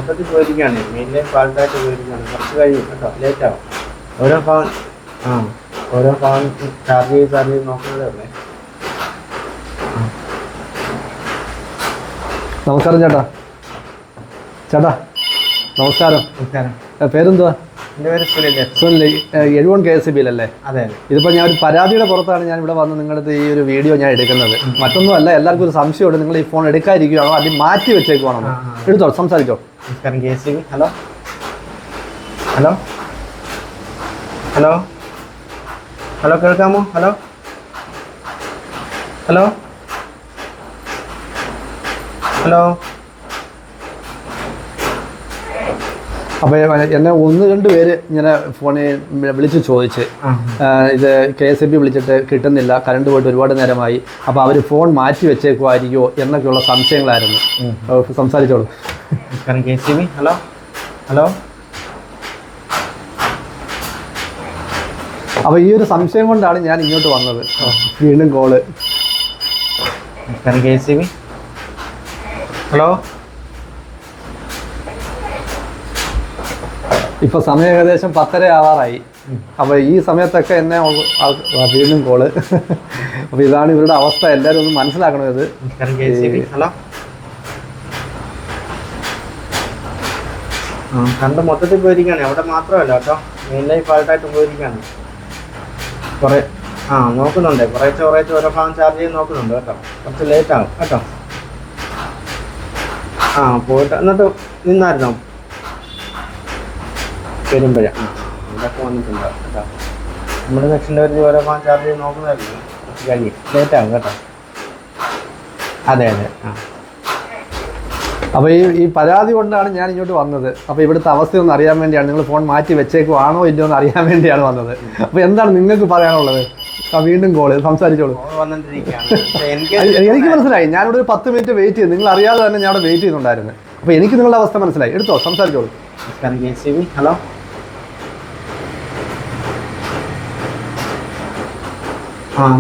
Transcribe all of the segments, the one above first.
മൊത്തത്തിൽ പോയിരിക്കുകയാണ്, മെയിൻലി ഫാൾട്ടായിട്ട് പോയിരിക്കുകയാണ്. കുറച്ച് കഴിയും കേട്ടോ, ലേറ്റ് ആവും. ഓരോ ഫോൺ ഓരോ ഫോൺ ചാർജ് ചെയ്ത് നോക്കുന്നതേ ഉള്ളേ. നമസ്കാരം ചേട്ടാ. നമസ്കാരം. പേരെന്തുവാ? എൻ്റെ പേര് സുനിൽ. 71 KSB അല്ലേ? അതെ. ഇതിപ്പോൾ ഞാൻ ഒരു പരാതിയുടെ പുറത്താണ് ഞാൻ ഇവിടെ വന്ന് നിങ്ങളുടെ ഈ ഒരു വീഡിയോ ഞാൻ എടുക്കുന്നത്. മറ്റൊന്നുമല്ല, എല്ലാവർക്കും ഒരു സംശയമുണ്ട്, നിങ്ങൾ ഈ ഫോൺ എടുക്കാതിരിക്കുകയാണോ അതിൽ മാറ്റി വെച്ചേക്കുവാണോ? എടുത്തോ, സംസാരിച്ചോ. നമസ്കാരം KSB. Hello hello hello hello കേൾക്കാമോ? Hello hello hello. അപ്പോൾ എന്നെ 1-2 പേര് ഇങ്ങനെ ഫോണിൽ വിളിച്ച് ചോദിച്ച്, ഇത് KSB വിളിച്ചിട്ട് കിട്ടുന്നില്ല, കറണ്ട് പോയിട്ട് ഒരുപാട് നേരമായി, അപ്പോൾ അവർ ഫോൺ മാറ്റി വെച്ചേക്കുമായിരിക്കുമോ എന്നൊക്കെയുള്ള സംശയങ്ങളായിരുന്നു. സംസാരിച്ചോളൂ. KSB. Hello hello. അപ്പോൾ ഈ ഒരു സംശയം കൊണ്ടാണ് ഞാൻ ഇങ്ങോട്ട് വന്നത്. വീണ്ടും കോള്. KSB. ഹലോ. ഇപ്പോൾ സമയം ഏകദേശം 10:30 ആവാറായി. അപ്പോൾ ഈ സമയത്തൊക്കെ എന്നെ വീണ്ടും കോള്. അപ്പോൾ ഇതാണ് ഇവരുടെ അവസ്ഥ. എല്ലാവരും ഒന്ന് മനസ്സിലാക്കണം ഇത്. ഹലോ. കണ്ട് മൊത്തത്തിൽ പോയിരിക്കുകയാണ്, അവിടെ മാത്രമല്ല കേട്ടോ, മെയിൻലി ഫാൾട്ടായിട്ട് പോയിരിക്കുകയാണ്. കുറേ നോക്കുന്നുണ്ട്, കുറേശ്ശെ ഓരോ ഭാഗം ചാർജ് ചെയ്ത് നോക്കുന്നുണ്ട് കേട്ടോ. കുറച്ച് ലേറ്റ് ആവും കേട്ടോ. പോയിട്ട് എന്നിട്ട് നിന്നായിരുന്നോ വരുമ്പോഴേ? ഇതൊക്കെ വന്നിട്ടുണ്ട് കേട്ടോ. നമ്മുടെ സെക്ഷൻ്റെ ഒരു ഓരോ ഭാഗം ചാർജ് ചെയ്ത് നോക്കുന്നതായിരുന്നു. കുറച്ച് കഴിയും, ലേറ്റ് ആവും കേട്ടോ. അതെ. അപ്പോൾ ഈ പരാതി കൊണ്ടാണ് ഞാൻ ഇങ്ങോട്ട് വന്നത്. അപ്പോൾ ഇവിടുത്തെ അവസ്ഥയൊന്ന് അറിയാൻ വേണ്ടിയാണ്, നിങ്ങൾ ഫോൺ മാറ്റി വെച്ചേക്കുവാണോ ഇല്ലയോ എന്ന് അറിയാൻ വേണ്ടിയാണ് വന്നത്. അപ്പോൾ എന്താണ് നിങ്ങൾക്ക് പറയാനുള്ളത്? വീണ്ടും കോള്, സംസാരിച്ചോളൂ. എനിക്ക് മനസ്സിലായി, ഞാനിവിടെ ഒരു 10 മിനിറ്റ് വെയിറ്റ് ചെയ്തു, നിങ്ങൾ അറിയാതെ തന്നെ ഞാൻ അവിടെ വെയിറ്റ് ചെയ്യുന്നുണ്ടായിരുന്നു. അപ്പോൾ എനിക്ക് നിങ്ങളുടെ അവസ്ഥ മനസ്സിലായി. എടുത്തോ, സംസാരിച്ചോളൂ. ഹലോ.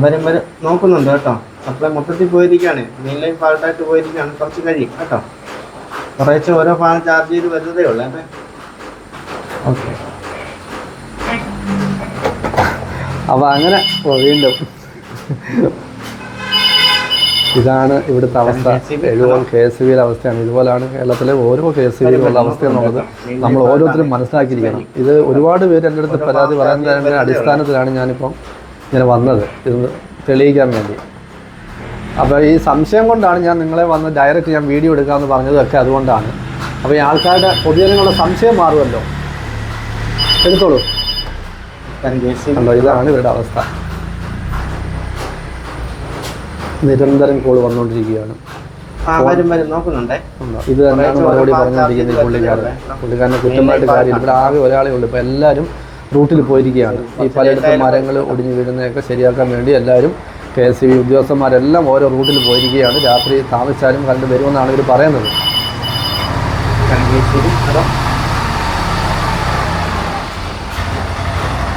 വരും നോക്കുന്നുണ്ട് കേട്ടോ. സപ്ലൈ മൊത്തത്തിൽ പോയിരിക്കുകയാണ്, മെയിൻലി ഫാൾട്ടായിട്ട് പോയിരിക്കുകയാണ്. കുറച്ച് കഴിയും കേട്ടോ. കുറേശ്ശെ ഓരോ ഫാൻ ചാർജ് ചെയ്ത് വരുന്നതേ ഉള്ളൂ. അതെ. ഓക്കെ. അപ്പോൾ അങ്ങനെ വീണ്ടും ഇതാണ് ഇവിടുത്തെ അവസ്ഥ. 71 KSBയുടെ അവസ്ഥയാണ്. ഇതുപോലെയാണ് കേരളത്തിലെ ഓരോ KSBയിലുള്ള അവസ്ഥ എന്നുള്ളത് നമ്മൾ ഓരോരുത്തരും മനസ്സിലാക്കിയിരിക്കണം. ഇത് ഒരുപാട് പേര് എൻ്റെ അടുത്ത് പരാതി പറയുന്നതിൻ്റെ അടിസ്ഥാനത്തിലാണ് ഞാനിപ്പം ഇങ്ങനെ വന്നത്, ഇത് തെളിയിക്കാൻ വേണ്ടി. അപ്പോൾ ഈ സംശയം കൊണ്ടാണ് ഞാൻ നിങ്ങളെ വന്ന് ഡയറക്റ്റ് ഞാൻ വീഡിയോ എടുക്കാമെന്ന് പറഞ്ഞതൊക്കെ അതുകൊണ്ടാണ്. അപ്പോൾ ഈ ആൾക്കാരുടെ പൊതുജനങ്ങളുടെ സംശയം മാറുമല്ലോ. എടുത്തോളൂ. ഇതാണ് ഇവരുടെ അവസ്ഥ. നിരന്തരം കോൾ വന്നുകൊണ്ടിരിക്കുകയാണ്. ഇത് തന്നെയാണ് മറുപടി പറഞ്ഞുകൊണ്ടിരിക്കുന്നത് പുള്ളിക്കാരനെ കുറ്റമായിട്ട് കാര്യം. ഇവിടെ ആകെ ഒരാളേ ഉള്ളൂ. ഇപ്പോൾ എല്ലാവരും റൂട്ടിൽ പോയിരിക്കുകയാണ്. ഈ പലയിടത്തും മരങ്ങൾ ഒടിഞ്ഞു വീഴുന്നതൊക്കെ ശരിയാക്കാൻ വേണ്ടി എല്ലാവരും KSB ഉദ്യോഗസ്ഥന്മാരെല്ലാം ഓരോ റൂട്ടിൽ പോയിരിക്കുകയാണ്. രാത്രി താമസിച്ചാലും കണ്ടു വരുമെന്നാണ് ഇവർ പറയുന്നത്.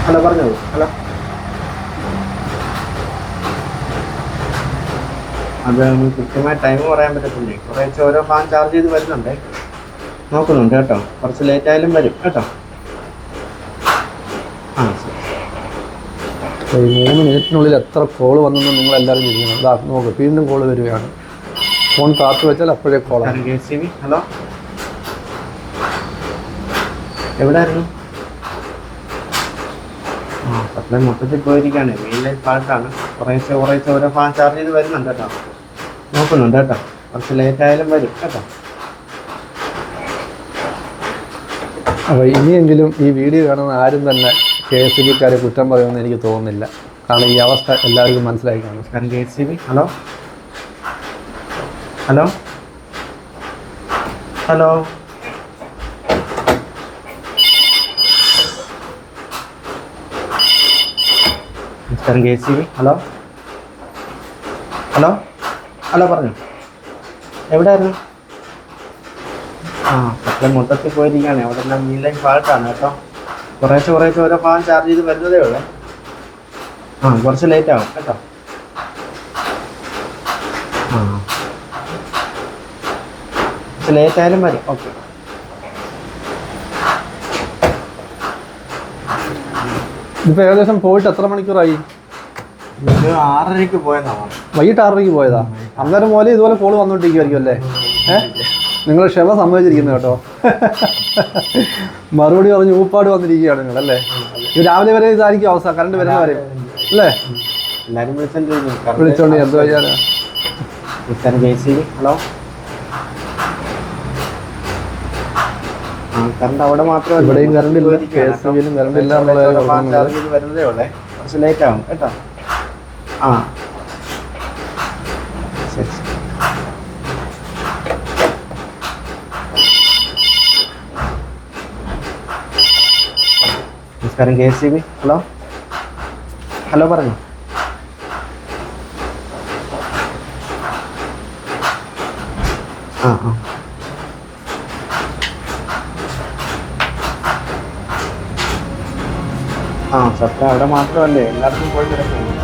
ഹലോ പറഞ്ഞോളൂ. ഹലോ. അത് കൃത്യമായ ടൈം പറയാൻ പറ്റത്തില്ലേ, കുറേശ്ശെ ഓരോ ഫാൻ ചാർജ് ചെയ്ത് വരുന്നുണ്ട്, നോക്കുന്നുണ്ട് കേട്ടോ. കുറച്ച് ലേറ്റ് ആയാലും വരും കേട്ടോ. ഈ 3 മിനിറ്റിനുള്ളിൽ എത്ര കോള് വന്നെന്ന് നിങ്ങളെല്ലാവരും ഇരിക്കണം. അതാ നോക്ക്, വീണ്ടും കോള് വരികയാണ്. ഫോൺ കാത്തു വെച്ചാൽ അപ്പോഴേ കോളാണ്. KSB. ഹലോ. എവിടെയായിരുന്നു? സപ്ലൈ മൊത്തത്തിൽ പോയിരിക്കുകയാണ്, മെയിൻലി ഫാൾട്ടാണ്. കുറേശ്ശെ ഓരോ ഫാൻ ചാർജ് ചെയ്ത് വരുന്നുണ്ട് കേട്ടോ. നോക്കുന്നുണ്ട് കേട്ടോ. കുറച്ച് ലേറ്റ് ആയാലും വരും കേട്ടോ. അപ്പോൾ ഇനിയെങ്കിലും ഈ വീഡിയോ കാണുന്ന ആരും തന്നെ KSBക്കാരെ കുറ്റം പറയുമെന്ന് എനിക്ക് തോന്നുന്നില്ല. കാരണം ഈ അവസ്ഥ എല്ലാവർക്കും മനസ്സിലായി കാണും. KSB. Hello hello hello. KSB. Hello hello hello പറഞ്ഞു. എവിടെയായിരുന്നു? സപ്ലൈ മൊത്തത്തിൽ പോയിരിക്കുകയാണ്, അവിടെ എല്ലാം മെയിൻലി ഫാൾട്ടാണ് കേട്ടോ. കുറേശ്ശെ ഓരോ ഫാൻ ചാർജ് ചെയ്ത് വരുന്നതേ ഉള്ളൂ. കുറച്ച് ലേറ്റ് ആവും കേട്ടോ. കുറച്ച് ലേറ്റ് ആയാലും മതി. ഓക്കെ. ഇതിപ്പോൾ ഏകദേശം പോയിട്ട് എത്ര മണിക്കൂറായി? ഇത് 6:30 പോയതാണ്. വൈകിട്ട് 6:30 പോയതാ. അന്നേരം പോലെ ഇതുപോലെ കോള് വന്നുകൊണ്ടിരിക്കുമായിരിക്കും അല്ലേ? നിങ്ങൾ ക്ഷമ സമ്മതിച്ചിരിക്കുന്നു കേട്ടോ. മറുപടി പറഞ്ഞ് ഊപ്പാട് വന്നിരിക്കുകയാണ് നിങ്ങൾ അല്ലേ? ഇത് രാവിലെ വരെ ഇതായിരിക്കും അവസ്ഥ, കറണ്ട് വരുന്ന വരെ അല്ലേ? എല്ലാവരും വിളിച്ചോണ്ട് എന്തോ ചെയ്യാനാ. ഹലോ, കറണ്ട് അവിടെ മാത്രമല്ല, ഇവിടെയും കറണ്ട് ഇല്ല, KSBയിലും കറണ്ട് ഇല്ല ചാർജ് വരുന്നതേ ഉള്ളേ, കുറച്ച് ലേറ്റ് ആവും കേട്ടോ. ആ ശരി. നമസ്കാരം, KSB. ഹലോ ഹലോ പറഞ്ഞു. സത്യം അവിടെ മാത്രമല്ലേ, എല്ലായിടത്തും പോയി കിടക്കുന്നു.